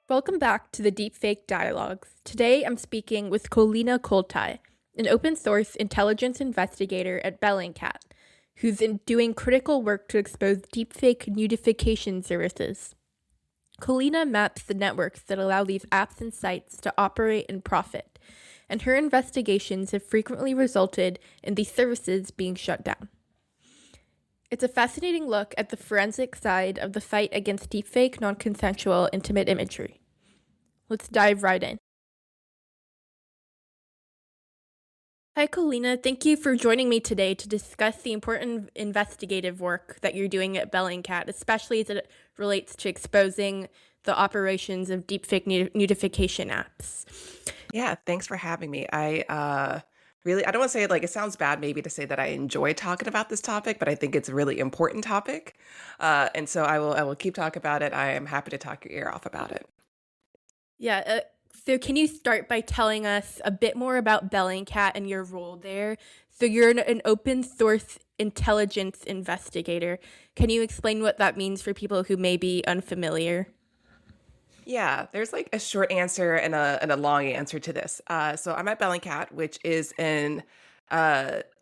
Welcome back to the Deepfake Dialogues. Today I'm speaking with Kolina Koltai, an open source intelligence investigator at Bellingcat, who's doing critical work to expose deepfake nudification services. Kolina maps the networks that allow these apps and sites to operate and profit, and her investigations have frequently resulted in these services being shut down. It's a fascinating look at the forensic side of the fight against deepfake, non-consensual, intimate imagery. Let's dive right in. Hi, Kolina. Thank you for joining me today to discuss the important investigative work that you're doing at Bellingcat, especially as it relates to exposing the operations of deepfake nudification apps. Yeah, thanks for having me. I don't want to say it sounds bad maybe to say that I enjoy talking about this topic, but I think it's a really important topic. And so I will keep talking about it. I am happy to talk your ear off about it. Yeah, so can you start by telling us a bit more about Bellingcat and your role there? So you're an open source intelligence investigator. Can you explain what that means for people who may be unfamiliar? Yeah, there's like a short answer and a long answer to this. So I'm at Bellingcat, which is an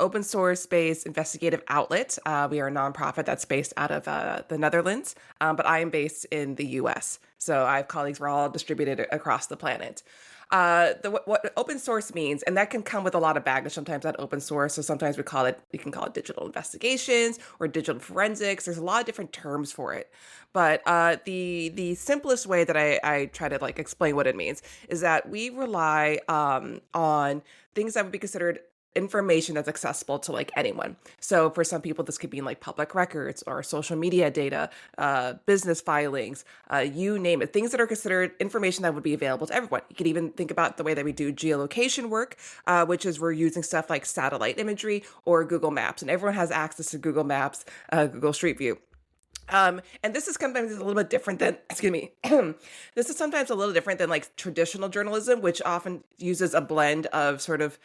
open source based investigative outlet. We are a nonprofit that's based out of the Netherlands, but I am based in the US. So I have colleagues, we're all distributed across the planet. What open source means, and that can come with a lot of baggage sometimes at open source. So sometimes we can call it digital investigations or digital forensics. There's a lot of different terms for it. But the simplest way that I try to like explain what it means is that we rely on things that would be considered information that's accessible to like anyone. So for some people, this could be like public records or social media data, business filings, you name it, things that are considered information that would be available to everyone. You could even think about the way that we do geolocation work, which is we're using stuff like satellite imagery or Google Maps, and everyone has access to Google Maps, Google Street View. And this is sometimes a little bit different than, excuse me, this is sometimes a little different than like traditional journalism, which often uses a blend of sort of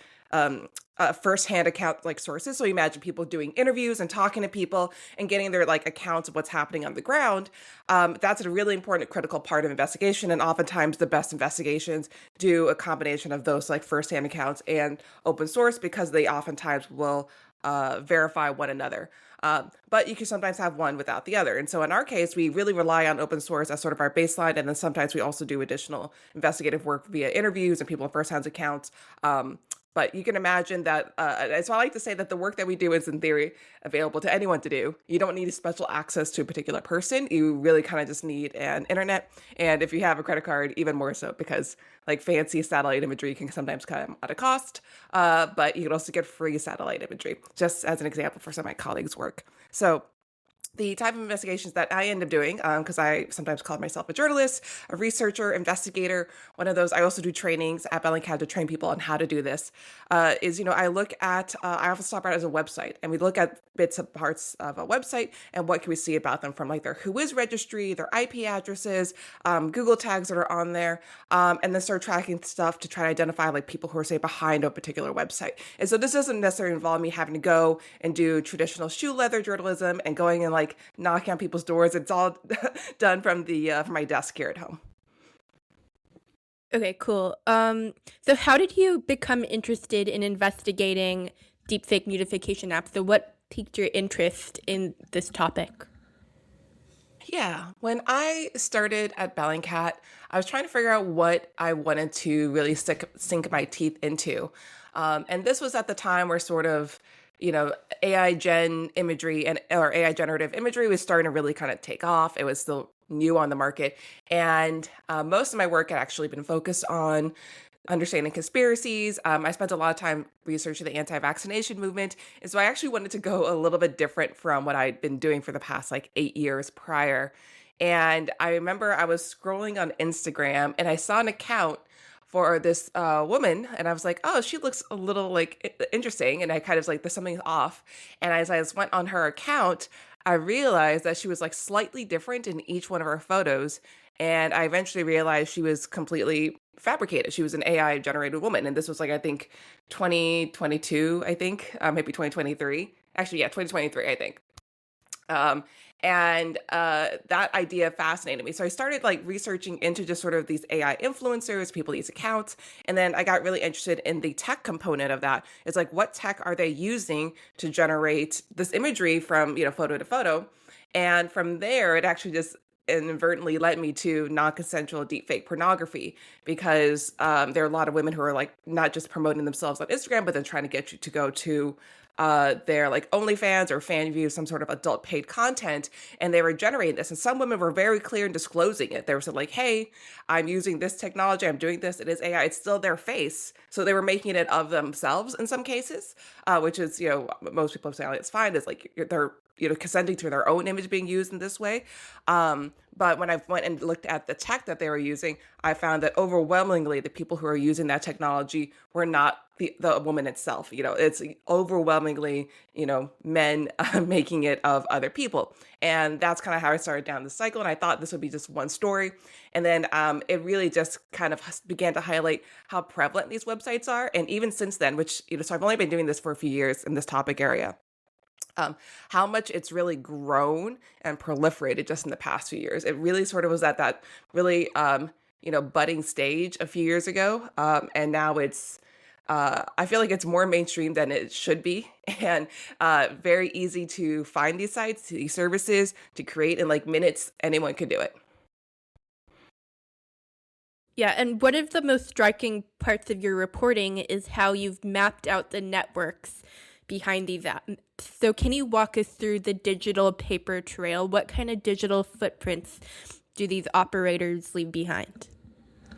first-hand account like sources. So you imagine people doing interviews and talking to people and getting their like accounts of what's happening on the ground. That's a really important, critical part of investigation. And oftentimes the best investigations do a combination of those like first-hand accounts and open source because they oftentimes will verify one another. But you can sometimes have one without the other. And so in our case, we really rely on open source as sort of our baseline. And then sometimes we also do additional investigative work via interviews and people in first-hand accounts. But you can imagine that, so I like to say that the work that we do is in theory available to anyone to do. You don't need special access to a particular person. You really kind of just need an internet. And if you have a credit card, even more so, because like fancy satellite imagery can sometimes come at a cost. But you can also get free satellite imagery, just as an example for some of my colleagues' work. So the type of investigations that I end up doing, because I sometimes call myself a journalist, a researcher, investigator, one of those. I also do trainings at Bellingcat to train people on how to do this. I look at, I often stop out as a website and we look at bits and parts of a website and what can we see about them from like their whois registry, their IP addresses, Google tags that are on there, and then start tracking stuff to try to identify like people who are say behind a particular website. And so this doesn't necessarily involve me having to go and do traditional shoe leather journalism and going and like knocking on people's doors. It's all done from my desk here at home. Okay, cool. So how did you become interested in investigating deepfake nudification apps? So what piqued your interest in this topic? Yeah, when I started at Bellingcat, I was trying to figure out what I wanted to really sink my teeth into. And this was at the time where sort of, AI gen imagery or AI generative imagery was starting to really kind of take off. It was still new on the market. And most of my work had actually been focused on understanding conspiracies. I spent a lot of time researching the anti-vaccination movement. And so I actually wanted to go a little bit different from what I'd been doing for the past like 8 years prior. And I remember I was scrolling on Instagram and I saw an account for this woman, and I was like, oh, she looks a little like interesting, and I kind of was like, there's something off. And as I just went on her account, I realized that she was like slightly different in each one of her photos, and I eventually realized she was completely fabricated. She was an AI generated woman, and this was like I think 2022, I think maybe 2023. Actually, yeah, 2023, I think. Um, and that idea fascinated me. So I started like researching into just sort of these AI influencers, people, these accounts. And then I got really interested in the tech component of that. It's like, what tech are they using to generate this imagery from, photo to photo? And from there, it actually just inadvertently led me to non-consensual deepfake pornography because there are a lot of women who are like not just promoting themselves on Instagram, but then trying to get you to go to their like OnlyFans or fan view, some sort of adult paid content, and they were generating this. And some women were very clear in disclosing it. They were like, "Hey, I'm using this technology. I'm doing this. It is AI. It's still their face." So they were making it of themselves in some cases, which is most people say it's fine. It's like they're consenting to their own image being used in this way. But when I went and looked at the tech that they were using, I found that overwhelmingly the people who are using that technology were not the woman itself. It's overwhelmingly, men making it of other people. And that's kind of how I started down the cycle. And I thought this would be just one story. And then it really just kind of began to highlight how prevalent these websites are. And even since then, which, so I've only been doing this for a few years in this topic area. How much it's really grown and proliferated just in the past few years. It really sort of was at that really, budding stage a few years ago. And now I feel like it's more mainstream than it should be, and very easy to find these sites, these services, to create in like minutes. Anyone could do it. Yeah, and one of the most striking parts of your reporting is how you've mapped out the networks behind these apps. So can you walk us through the digital paper trail? What kind of digital footprints do these operators leave behind?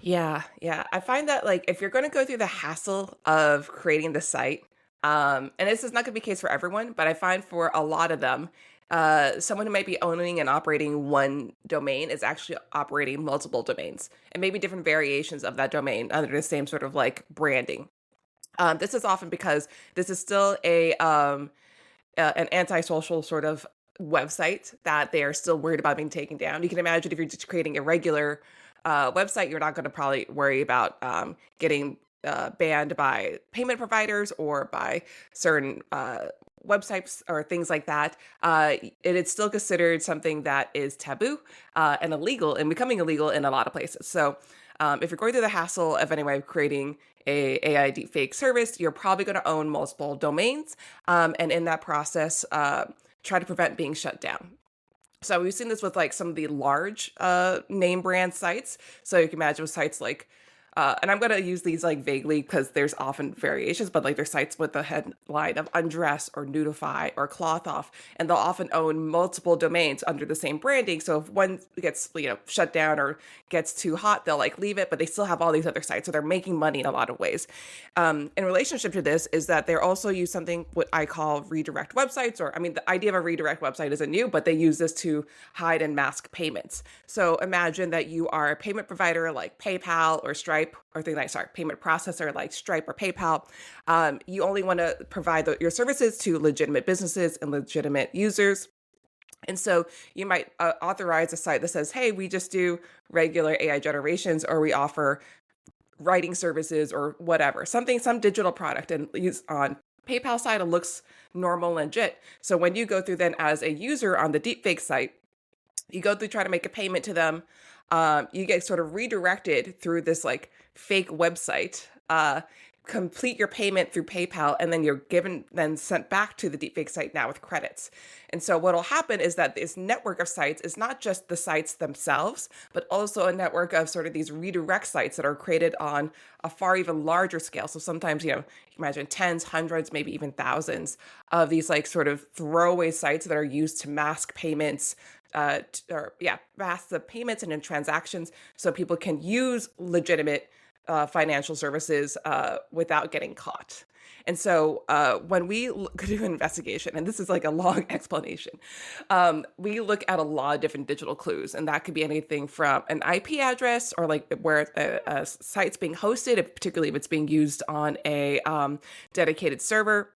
Yeah. I find that like if you're going to go through the hassle of creating the site, and this is not going to be the case for everyone, but I find for a lot of them, someone who might be owning and operating one domain is actually operating multiple domains and maybe different variations of that domain under the same sort of like branding. This is often because this is still an antisocial sort of website that they are still worried about being taken down. You can imagine if you're just creating a regular website, you're not going to probably worry about getting banned by payment providers or by certain websites or things like that. It is still considered something that is taboo and illegal and becoming illegal in a lot of places. So if you're going through the hassle of anyway creating a AI deepfake service, you're probably going to own multiple domains, and in that process, try to prevent being shut down. So we've seen this with like some of the large name brand sites. So you can imagine with sites like, and I'm going to use these like vaguely because there's often variations, but like there's sites with the headline of Undress or Nudify or Cloth Off, and they'll often own multiple domains under the same branding. So if one gets shut down or gets too hot, they'll like leave it, but they still have all these other sites. So they're making money in a lot of ways. In relationship to this is that they're also use something what I call redirect websites, or I mean, the idea of a redirect website isn't new, but they use this to hide and mask payments. So imagine that you are a payment provider like PayPal or Stripe or payment processor like Stripe or PayPal. You only want to provide your services to legitimate businesses and legitimate users. And so you might authorize a site that says, hey, we just do regular AI generations, or we offer writing services or whatever, some digital product, and use on PayPal side, it looks normal and legit. So when you go through then as a user on the deepfake site, you go through, try to make a payment to them. You get sort of redirected through this like fake website, complete your payment through PayPal, and then you're then sent back to the deepfake site now with credits. And so what'll happen is that this network of sites is not just the sites themselves, but also a network of sort of these redirect sites that are created on a far even larger scale. So sometimes, you can imagine tens, hundreds, maybe even thousands of these like sort of throwaway sites that are used to mask payments, mask the payments and in transactions so people can use legitimate financial services without getting caught. And so when we do an investigation, and this is like a long explanation, we look at a lot of different digital clues, and that could be anything from an IP address or like where a site's being hosted, particularly if it's being used on a dedicated server.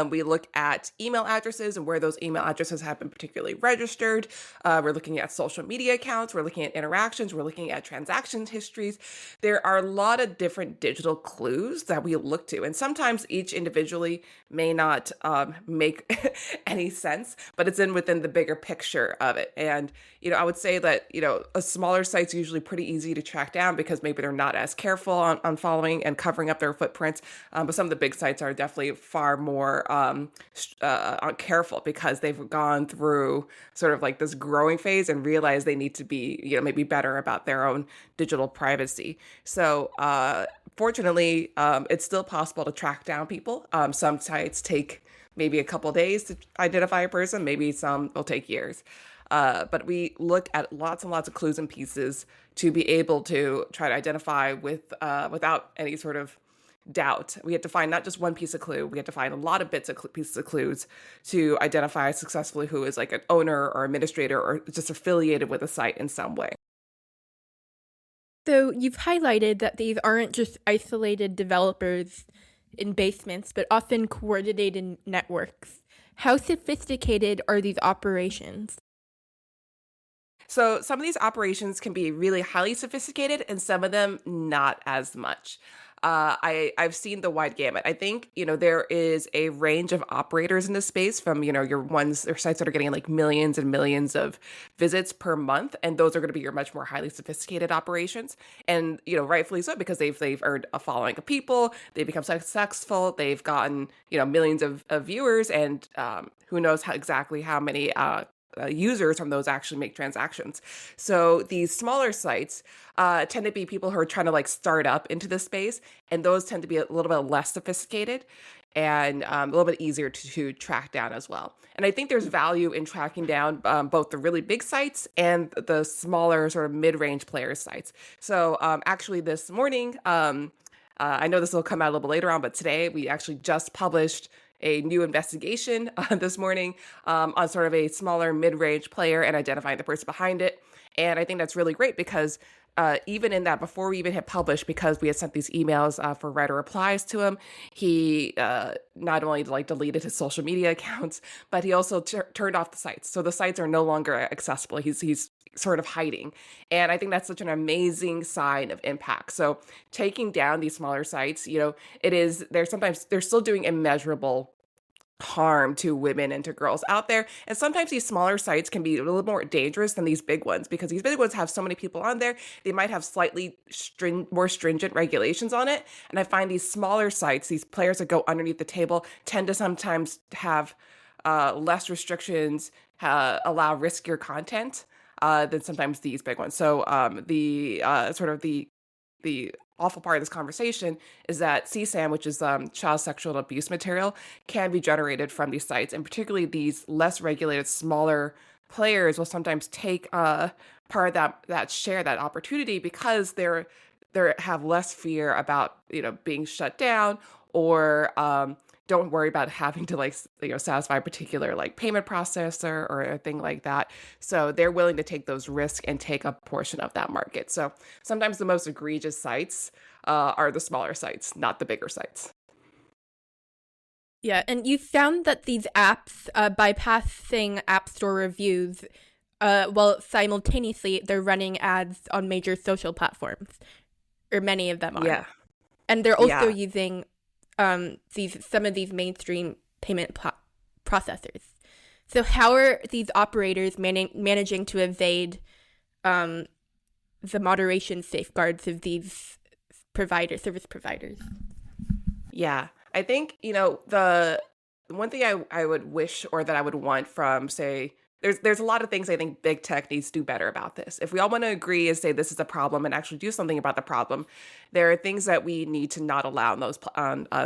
We look at email addresses and where those email addresses have been particularly registered. We're looking at social media accounts. We're looking at interactions. We're looking at transaction histories. There are a lot of different digital clues that we look to. And sometimes each individually may not make any sense, but it's within the bigger picture of it. And, I would say that, a smaller site's usually pretty easy to track down because maybe they're not as careful on following and covering up their footprints. But some of the big sites are definitely far more careful because they've gone through sort of like this growing phase and realize they need to be, maybe better about their own digital privacy. So, fortunately, it's still possible to track down people. Some sites take maybe a couple days to identify a person, maybe some will take years. But we look at lots and lots of clues and pieces to be able to try to identify without any sort of doubt. We had to find not just one piece of clue, we had to find a lot of pieces of clues to identify successfully who is like an owner or administrator or just affiliated with a site in some way. So you've highlighted that these aren't just isolated developers in basements, but often coordinated networks. How sophisticated are these operations? So some of these operations can be really highly sophisticated and some of them not as much. I've seen the wide gamut. I think, there is a range of operators in this space from, your ones or sites that are getting like millions and millions of visits per month. And those are going to be your much more highly sophisticated operations. And, rightfully so, because they've earned a following of people, they've become successful, they've gotten, millions of viewers, and who knows exactly how many users from those actually make transactions. So these smaller sites tend to be people who are trying to like start up into the space, and those tend to be a little bit less sophisticated and a little bit easier to track down as well. And I think there's value in tracking down both the really big sites and the smaller sort of mid-range player sites. So actually this morning, I know this will come out a little bit later on, but today we actually just published a new investigation this morning on sort of a smaller mid-range player and identifying the person behind it. And I think that's really great because even in that, before we even hit publish, because we had sent these emails for writer replies to him, he not only like deleted his social media accounts, but he also turned off the sites. So the sites are no longer accessible. He's sort of hiding. And I think that's such an amazing sign of impact. So taking down these smaller sites, they're still doing immeasurable harm to women and to girls out there. And sometimes these smaller sites can be a little more dangerous than these big ones because these big ones have so many people on there. They might have slightly more stringent regulations on it. And I find these smaller sites, these players that go underneath the table, tend to sometimes have less restrictions, allow riskier content than sometimes these big ones. So the awful part of this conversation is that CSAM, which is child sexual abuse material, can be generated from these sites, and particularly these less regulated, smaller players will sometimes take part of that opportunity because they have less fear about being shut down or don't worry about having to satisfy a particular like payment processor or a thing like that. So they're willing to take those risks and take a portion of that market. So sometimes the most egregious sites are the smaller sites, not the bigger sites. Yeah, and you found that these apps bypassing App Store reviews, while simultaneously they're running ads on major social platforms, or many of them are. Yeah. And they're also Yeah. using some of these mainstream payment processors. So how are these operators managing to evade the moderation safeguards of these service providers? Yeah. I think, the one thing I would wish or that I would want from, say, there's a lot of things I think big tech needs to do better about this. If we all want to agree and say this is a problem and actually do something about the problem, there are things that we need to not allow in those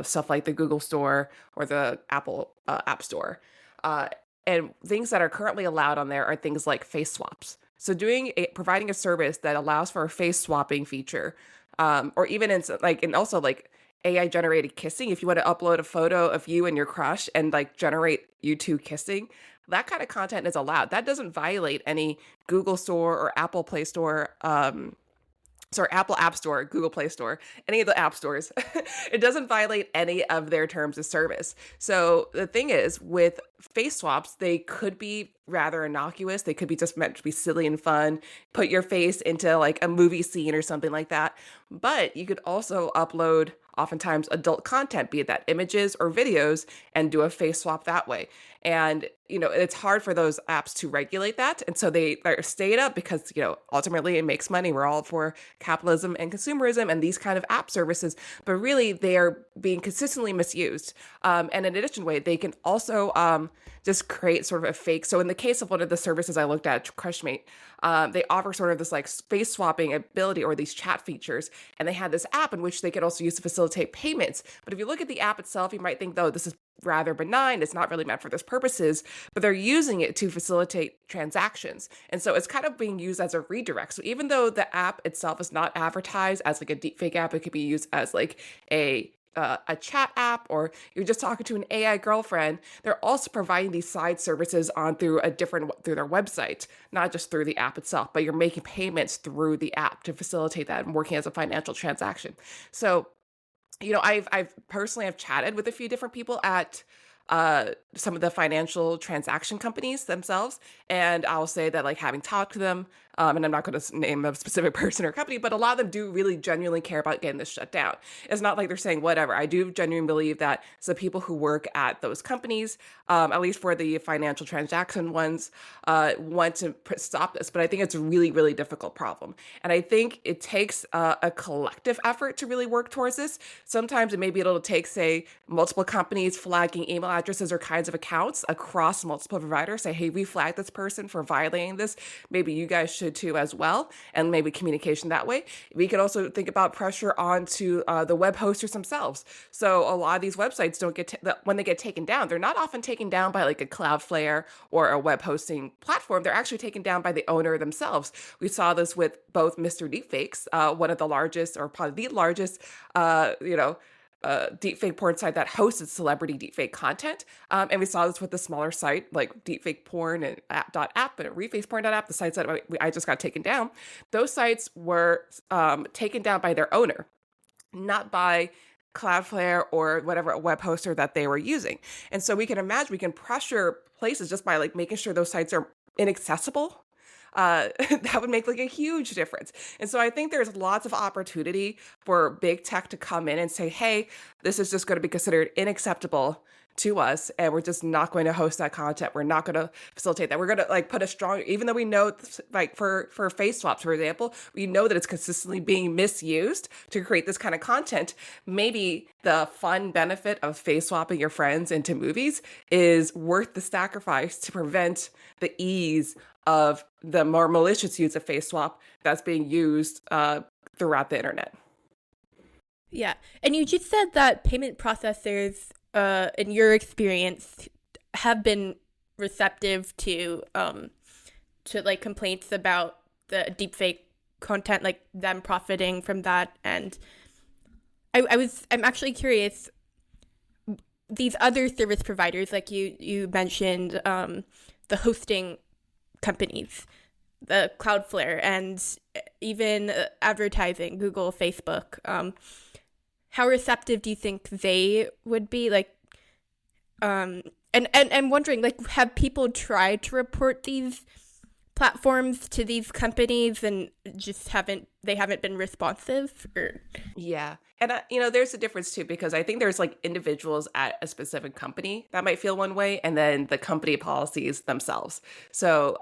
stuff like the Google Store or the Apple App Store. And things that are currently allowed on there are things like face swaps. So providing a service that allows for a face swapping feature, or even and also like AI generated kissing. If you want to upload a photo of you and your crush and like generate you two kissing, that kind of content is allowed. That doesn't violate any Google Store or Apple Play Store sorry, Apple App Store, Google Play Store, any of the app stores, it doesn't violate any of their terms of service. So the thing is, with face swaps, they could be rather innocuous. They could be just meant to be silly and fun, put your face into like a movie scene or something like that. But you could also upload oftentimes adult content, be it that images or videos, and do a face swap that way. And, it's hard for those apps to regulate that. And so they're stayed up because, ultimately it makes money. We're all for capitalism and consumerism and these kind of app services, but really they are being consistently misused. And in addition way, they can also just create sort of a fake. So in the case of one of the services I looked at, Crushmate, they offer sort of this like face swapping ability or these chat features. And they had this app in which they could also use to facilitate payments. But if you look at the app itself, you might think, though, this is rather benign. It's not really meant for this purposes, but they're using it to facilitate transactions. And so it's kind of being used as a redirect. So even though the app itself is not advertised as like a deepfake app, it could be used as like a chat app, or you're just talking to an AI girlfriend. They're also providing these side services through their website, not just through the app itself, but you're making payments through the app to facilitate that and working as a financial transaction. So I've personally have chatted with a few different people at some of the financial transaction companies themselves, and I'll say that like having talked to them, and I'm not going to name a specific person or company, but a lot of them do really genuinely care about getting this shut down. It's not like they're saying whatever. I do genuinely believe that the people who work at those companies, at least for the financial transaction ones, want to stop this. But I think it's a really, really difficult problem. And I think it takes a collective effort to really work towards this. Sometimes it'll take, say, multiple companies flagging email addresses or kinds of accounts across multiple providers. Say, hey, we flagged this person for violating this. Maybe you guys should too as well. And maybe communication that way. We could also think about pressure onto the web hosters themselves. So a lot of these websites don't when they get taken down, they're not often taken down by like a Cloudflare or a web hosting platform. They're actually taken down by the owner themselves. We saw this with both Mr. Deepfakes, one of the largest, or probably the largest, deepfake porn site that hosted celebrity deepfake content. And we saw this with the smaller site like deepfake porn and app and refaceporn.app, the sites that I just got taken down. Those sites were taken down by their owner, not by Cloudflare or whatever web hoster that they were using. And so we can pressure places just by like making sure those sites are inaccessible. That would make like a huge difference. And so I think there's lots of opportunity for big tech to come in and say, hey, this is just going to be considered unacceptable to us, and we're just not going to host that content. We're not going to facilitate that. We're going to like put a strong, even though we know like for face swaps, for example, we know that it's consistently being misused to create this kind of content. Maybe the fun benefit of face swapping your friends into movies is worth the sacrifice to prevent the ease of the more malicious use of face swap that's being used throughout the internet. Yeah. And you just said that payment processors, in your experience, have been receptive to like complaints about the deepfake content, like them profiting from that. And I'm actually curious, these other service providers, like you mentioned, the hosting companies, the Cloudflare, and even advertising, Google, Facebook, how receptive do you think they would be? Like, and I'm wondering, like, have people tried to report these platforms to these companies and just haven't been responsive? Or... Yeah. And, there's a difference too, because I think there's like individuals at a specific company that might feel one way, and then the company policies themselves. So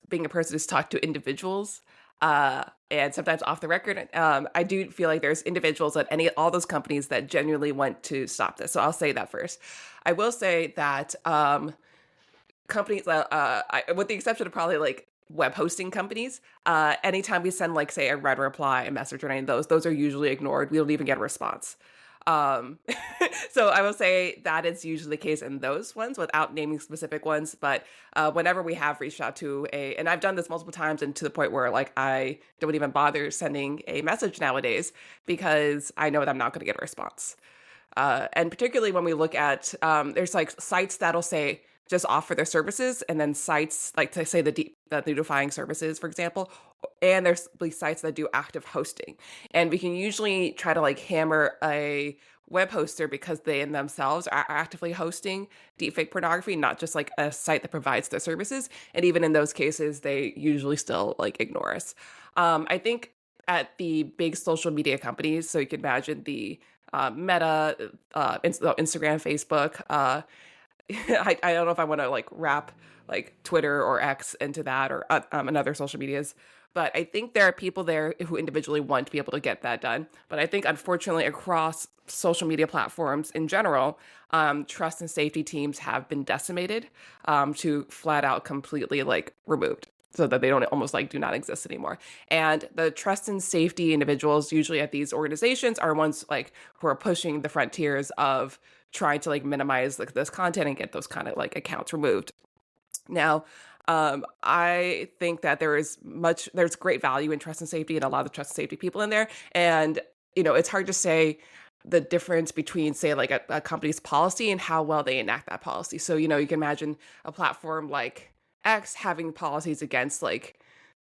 being a person who's talked to individuals, and sometimes off the record, I do feel like there's individuals at all those companies that genuinely want to stop this. So I'll say that first. I will say that companies, with the exception of probably like web hosting companies, anytime we send like, say, a red reply, a message, or any of those are usually ignored. We don't even get a response. So I will say that is usually the case in those ones without naming specific ones. But whenever we have reached out to and I've done this multiple times, and to the point where like I don't even bother sending a message nowadays because I know that I'm not going to get a response. And particularly when we look at, there's like sites that'll say, just offer their services, and then sites like, to say, the nudifying services, for example, and there's these sites that do active hosting, and we can usually try to like hammer a web hoster because they in themselves are actively hosting deepfake pornography, not just like a site that provides the services. And even in those cases, they usually still like ignore us. I think at the big social media companies, so you can imagine the Meta, Instagram, Facebook. I don't know if I want to like wrap like Twitter or X into that, or and other social medias. But I think there are people there who individually want to be able to get that done. But I think, unfortunately, across social media platforms in general, trust and safety teams have been decimated, to flat out completely like removed, so that they don't almost like do not exist anymore. And the trust and safety individuals usually at these organizations are ones like who are pushing the frontiers of trying to like minimize like this content and get those kind of like accounts removed. Now, I think that there's great value in trust and safety, and a lot of trust and safety people in there. And, it's hard to say the difference between, say, like a company's policy and how well they enact that policy. So, you can imagine a platform like X having policies against like,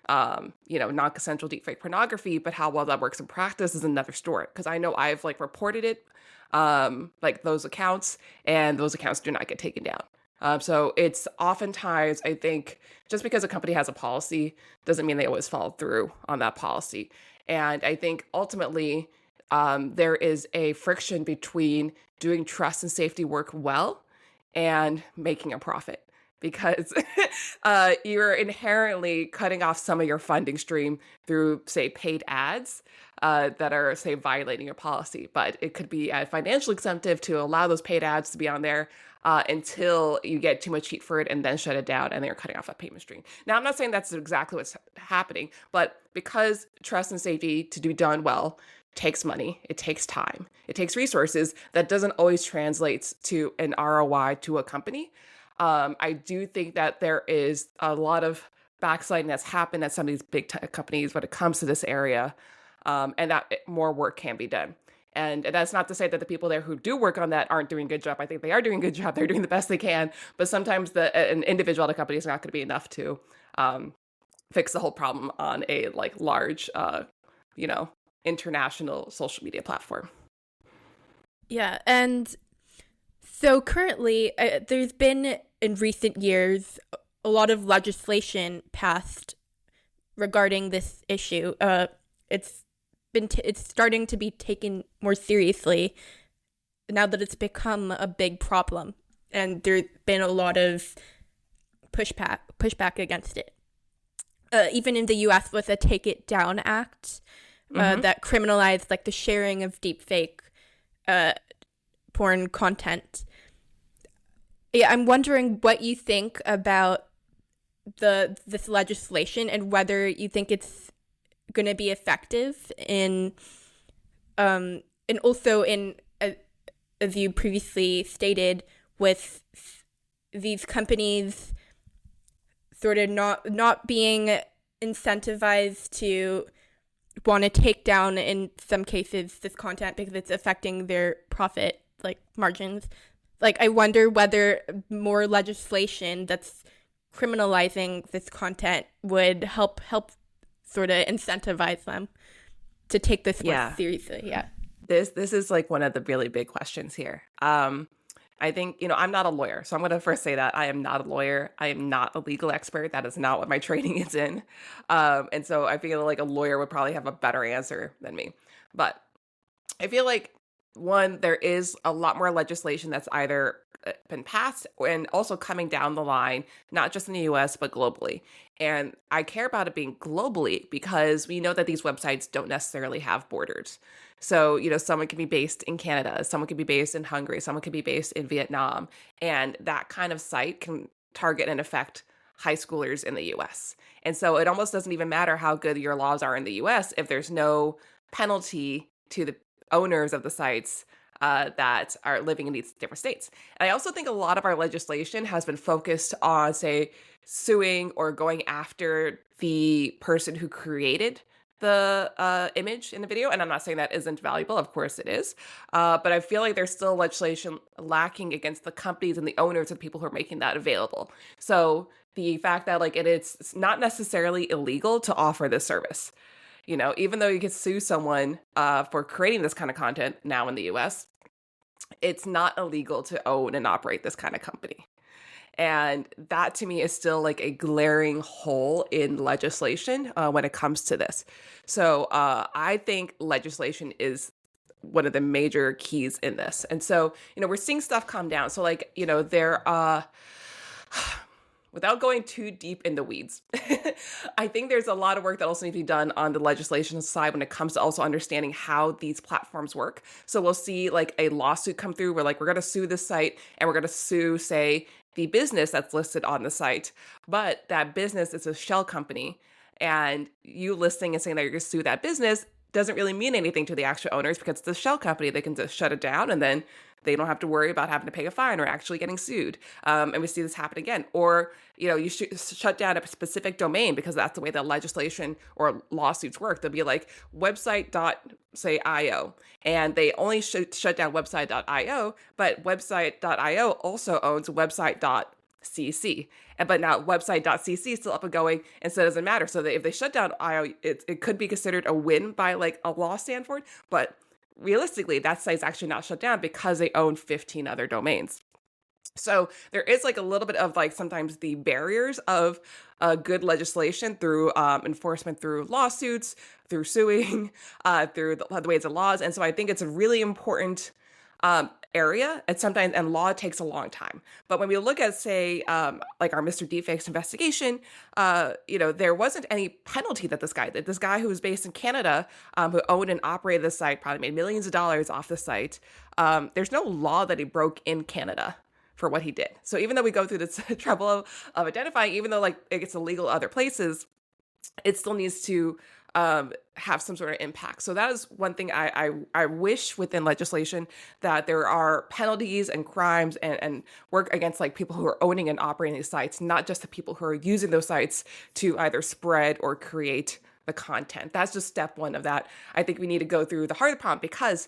non-consensual deepfake pornography, but how well that works in practice is another story. Because I know I've like reported it, like those accounts, and those accounts do not get taken down. So it's oftentimes, I think, just because a company has a policy doesn't mean they always follow through on that policy. And I think ultimately, there is a friction between doing trust and safety work well and making a profit, because you're inherently cutting off some of your funding stream through, say, paid ads that are, say, violating your policy. But it could be a financial incentive to allow those paid ads to be on there until you get too much heat for it, and then shut it down, and then you're cutting off that payment stream. Now, I'm not saying that's exactly what's happening, but because trust and safety to be done well takes money, it takes time, it takes resources, that doesn't always translate to an ROI to a company. I do think that there is a lot of backsliding that's happened at some of these big tech companies when it comes to this area, and that more work can be done. And that's not to say that the people there who do work on that aren't doing a good job. I think they are doing a good job. They're doing the best they can. But sometimes an individual at a company is not going to be enough to fix the whole problem on a like large, international social media platform. Yeah, and so currently, there's been in recent years a lot of legislation passed regarding this issue. It's starting to be taken more seriously now that it's become a big problem, and there's been a lot of pushback against it. Even in the U.S. with a Take It Down Act that criminalized like the sharing of deepfake porn content. Yeah, I'm wondering what you think about this legislation, and whether you think it's going to be effective in and also in as you previously stated, with these companies sort of not being incentivized to want to take down, in some cases, this content because it's affecting their profit like margins. Like, I wonder whether more legislation that's criminalizing this content would help sort of incentivize them to take this more seriously. Yeah. This is like one of the really big questions here. I think, I'm not a lawyer, so I'm going to first say that I am not a lawyer. I am not a legal expert. That is not what my training is in. And so I feel like a lawyer would probably have a better answer than me. But I feel like, one, there is a lot more legislation that's either been passed and also coming down the line, not just in the US, but globally. And I care about it being globally because we know that these websites don't necessarily have borders. So, someone can be based in Canada, someone can be based in Hungary, someone can be based in Vietnam. And that kind of site can target and affect high schoolers in the US. And so it almost doesn't even matter how good your laws are in the US if there's no penalty to the owners of the sites that are living in these different states. And I also think a lot of our legislation has been focused on, say, suing or going after the person who created the image in the video. And I'm not saying that isn't valuable. Of course it is. But I feel like there's still legislation lacking against the companies and the owners of people who are making that available. So the fact that like it's not necessarily illegal to offer this service. Even though you could sue someone for creating this kind of content now in the US, it's not illegal to own and operate this kind of company. And that to me is still like a glaring hole in legislation when it comes to this. So I think legislation is one of the major keys in this. And so, we're seeing stuff calm down. So like, there without going too deep in the weeds, I think there's a lot of work that also needs to be done on the legislation side when it comes to also understanding how these platforms work. So we'll see like a lawsuit come through where like we're going to sue this site and we're going to sue, say, the business that's listed on the site, but that business is a shell company, and you listing and saying that you're going to sue that business doesn't really mean anything to the actual owners because it's a shell company. They can just shut it down and then they don't have to worry about having to pay a fine or actually getting sued. And we see this happen again. Or, you shut down a specific domain because that's the way that legislation or lawsuits work. They'll be like website.io, and they only shut down website.io, but website.io also owns website.cc. But now website.cc is still up and going, and so it doesn't matter. So if they shut down IO, it could be considered a win by like a law standpoint, but realistically, that site's actually not shut down because they own 15 other domains. So there is like a little bit of like sometimes the barriers of good legislation through enforcement, through lawsuits, through suing, through the ways of laws. And so I think it's a really important area, and law takes a long time. But when we look at, say, like our Mr. Deepfake's investigation, there wasn't any penalty that this guy did. This guy who was based in Canada, who owned and operated the site, probably made millions of dollars off the site. There's no law that he broke in Canada for what he did. So even though we go through this trouble of identifying, even though like it's illegal other places, it still needs to have some sort of impact. So that is one thing I wish within legislation, that there are penalties and crimes and work against like people who are owning and operating these sites, not just the people who are using those sites to either spread or create the content. That's just step one of that. I think we need to go through the harder part because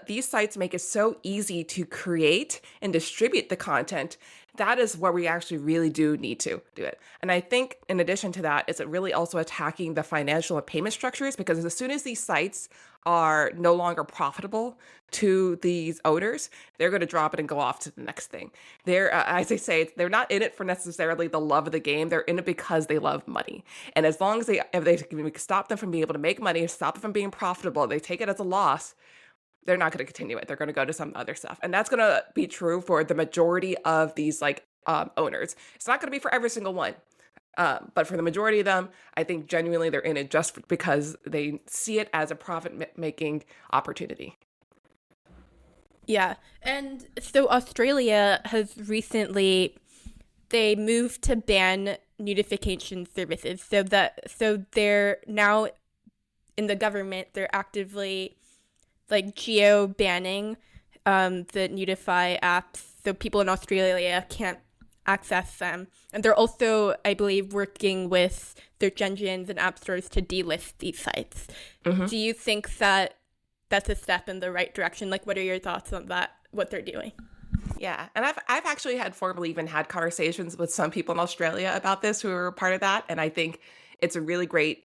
these sites make it so easy to create and distribute the content. That is where we actually really do need to do it. And I think in addition to that, is it really also attacking the financial and payment structures, because as soon as these sites are no longer profitable to these owners, they're going to drop it and go off to the next thing. They're, as I say, they're not in it for necessarily the love of the game. They're in it because they love money. And as long as if they can stop them from being able to make money, stop them from being profitable, they take it as a loss, they're not going to continue it. They're going to go to some other stuff. And that's going to be true for the majority of these owners. It's not going to be for every single one. But for the majority of them, I think genuinely they're in it just because they see it as a profit-making opportunity. Yeah. And so Australia has recently, they moved to ban notification services. So they're now in the government, they're actively like geo banning the Nudify apps, so people in Australia can't access them. And they're also, I believe, working with search engines and app stores to delist these sites. Mm-hmm. Do you think that that's a step in the right direction? Like, what are your thoughts on that, what they're doing? Yeah, and I've actually formally even had conversations with some people in Australia about this who are part of that, and I think it's a really great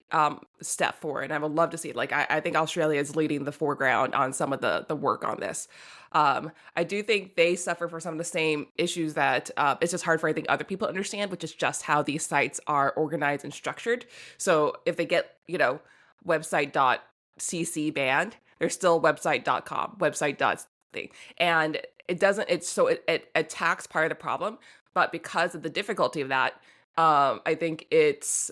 step forward, and I would love to see it. Like, I think Australia is leading the foreground on some of the work on this. I do think they suffer for some of the same issues that it's just hard for, I think, other people to understand, which is just how these sites are organized and structured. So if they get, website.cc banned, they're still website.com, website.thing. And it attacks part of the problem, but because of the difficulty of that, I think it's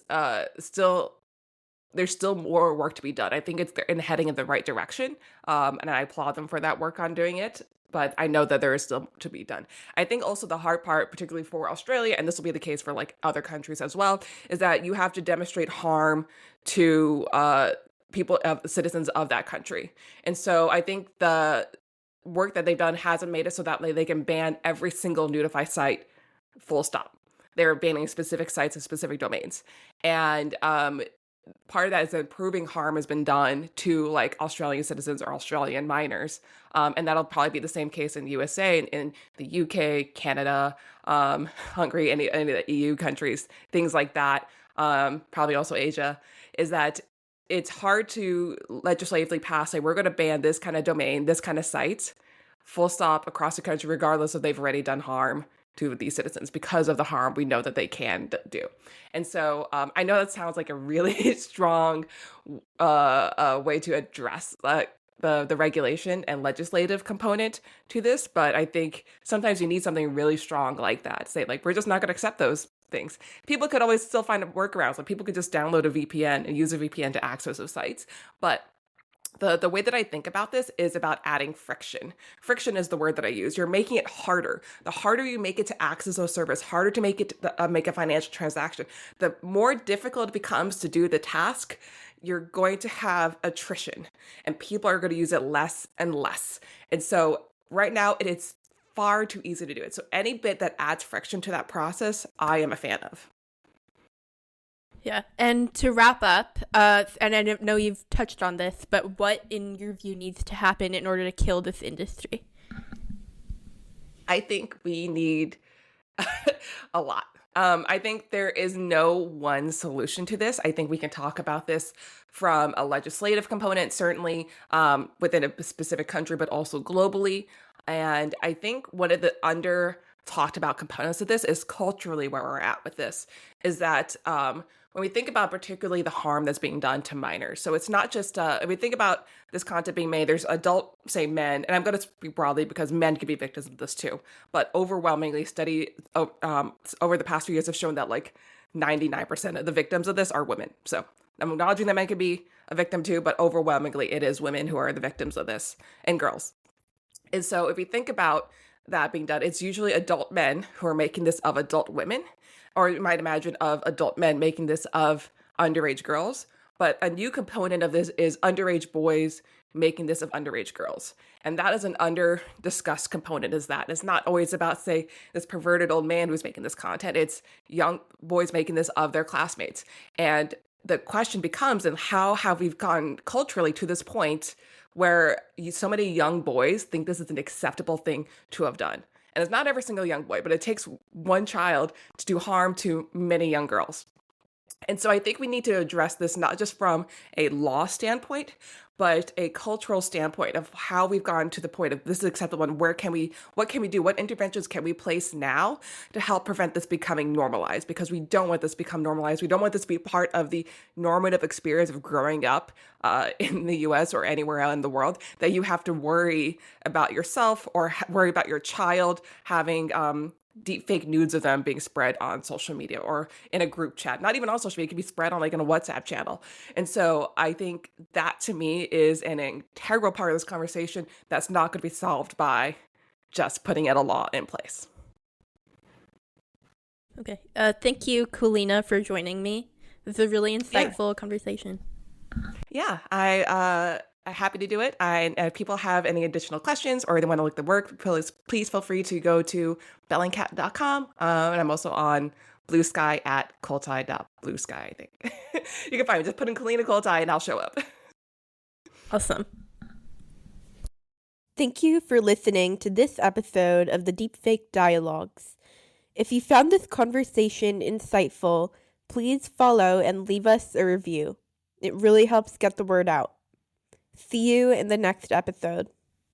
there's still more work to be done. I think it's heading in the right direction, and I applaud them for that work on doing it. But I know that there is still to be done. I think also the hard part, particularly for Australia, and this will be the case for like other countries as well, is that you have to demonstrate harm to people, citizens of that country. And so I think the work that they've done hasn't made it so that they can ban every single Nudify site, full stop. They're banning specific sites and specific domains. And part of that is that proving harm has been done to like Australian citizens or Australian minors. And that'll probably be the same case in the USA, in the UK, Canada, Hungary, any of the EU countries, things like that. Probably also Asia, is that it's hard to legislatively pass, say, we're going to ban this kind of domain, this kind of site, full stop, across the country, regardless if they've already done harm to these citizens because of the harm we know that they can do. And so I know that sounds like a really strong way to address the regulation and legislative component to this, but I think sometimes you need something really strong like that. Say, like, we're just not going to accept those things. People could always still find workarounds. Like, people could just download a VPN and use a VPN to access those sites. But the way that I think about this is about adding friction. Friction is the word that I use. You're making it harder. The harder you make it to access those servers, harder to make it make a financial transaction, the more difficult it becomes to do the task. You're going to have attrition, and people are going to use it less and less. And so right now, it is far too easy to do it. So any bit that adds friction to that process, I am a fan of. Yeah. And to wrap up, and I don't know you've touched on this, but what, in your view, needs to happen in order to kill this industry? I think we need a lot. I think there is no one solution to this. I think we can talk about this from a legislative component, certainly within a specific country, but also globally. And I think one of the under talked about components of this is culturally where we're at with this, is that when we think about particularly the harm that's being done to minors. So it's not just, if we think about this content being made, there's adult, say men, and I'm going to speak broadly because men can be victims of this too, but overwhelmingly over the past few years have shown that like 99% of the victims of this are women. So I'm acknowledging that men can be a victim too, but overwhelmingly it is women who are the victims of this, and girls. And so if we think about that being done, it's usually adult men who are making this of adult women, or you might imagine of adult men making this of underage girls. But a new component of this is underage boys making this of underage girls. And that is an under-discussed component, is that it's not always about, say, this perverted old man who's making this content. It's young boys making this of their classmates. And the question becomes, and how have we gone culturally to this point where so many young boys think this is an acceptable thing to have done? And it's not every single young boy, but it takes one child to do harm to many young girls. And so I think we need to address this not just from a law standpoint, but a cultural standpoint of how we've gone to the point of this is acceptable and what can we do? What interventions can we place now to help prevent this becoming normalized? Because we don't want this to become normalized. We don't want this to be part of the normative experience of growing up in the US or anywhere else in the world, that you have to worry about yourself or worry about your child having deep fake nudes of them being spread on social media or in a group chat. Not even on social media, it can be spread on like in a WhatsApp channel. And so I think that to me is an integral part of this conversation that's not going to be solved by just putting a law in place. Okay. Thank you, Kolina, for joining me. This is a really insightful conversation. Yeah, I'm happy to do it. If people have any additional questions or they want to look the work, please feel free to go to bellingcat.com. And I'm also on Blue Sky at koltai.bluesky, I think. You can find me. Just put in Kolina Koltai and I'll show up. Awesome. Thank you for listening to this episode of the Deepfake Dialogues. If you found this conversation insightful, please follow and leave us a review. It really helps get the word out. See you in the next episode.